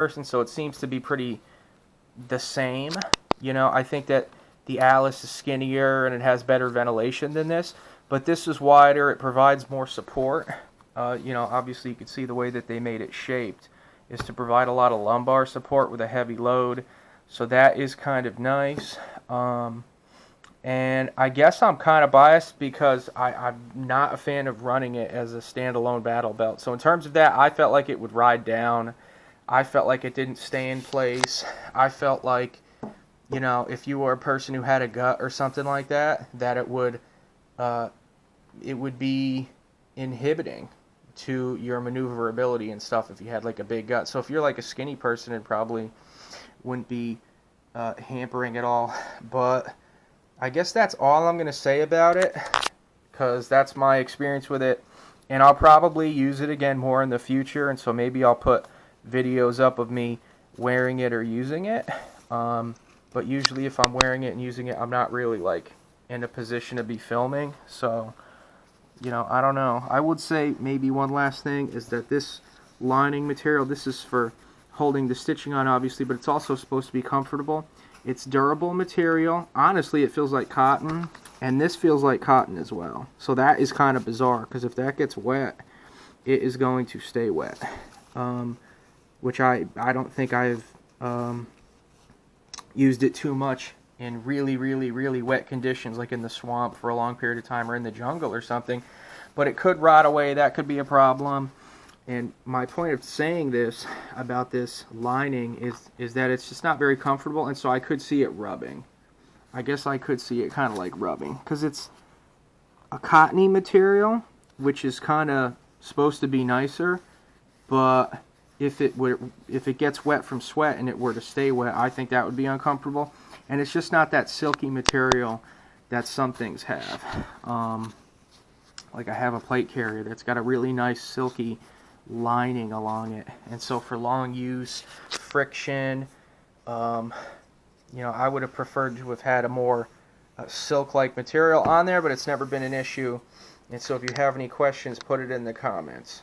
person, so it seems to be pretty the same. You know, I think that the Alice is skinnier and it has better ventilation than this, but this is wider. It provides more support. You know, obviously you can see the way that they made it shaped is to provide a lot of lumbar support with a heavy load, so that is kind of nice. And I guess I'm kind of biased because I'm not a fan of running it as a standalone battle belt. So in terms of that, I felt like it would ride down. I felt like it didn't stay in place. I felt like, you know, if you were a person who had a gut or something like that, that it would be inhibiting to your maneuverability and stuff if you had like a big gut. So if you're like a skinny person, it probably wouldn't be hampering at all. But I guess that's all I'm going to say about it, because that's my experience with it. And I'll probably use it again more in the future, and so maybe I'll put videos up of me wearing it or using it. But usually if I'm wearing it and using it, I'm not really like in a position to be filming. So, you know, I don't know. I would say maybe one last thing is that this lining material, this is for holding the stitching on, obviously, but it's also supposed to be comfortable. It's durable material. Honestly, it feels like cotton, and this feels like cotton as well. So that is kind of bizarre, because if that gets wet, it is going to stay wet. Which I don't think I've used it too much in really, really, really wet conditions, like in the swamp for a long period of time or in the jungle or something. But it could rot away. That could be a problem. And my point of saying this about this lining is that it's just not very comfortable, and so I could see it rubbing. I guess I could see it kind of like rubbing, because it's a cottony material, which is kind of supposed to be nicer, but if it gets wet from sweat and it were to stay wet, I think that would be uncomfortable. And it's just not that silky material that some things have. Like I have a plate carrier that's got a really nice silky lining along it, and so for long use, friction, you know, I would have preferred to have had a more silk-like material on there, but it's never been an issue. And so if you have any questions, put it in the comments.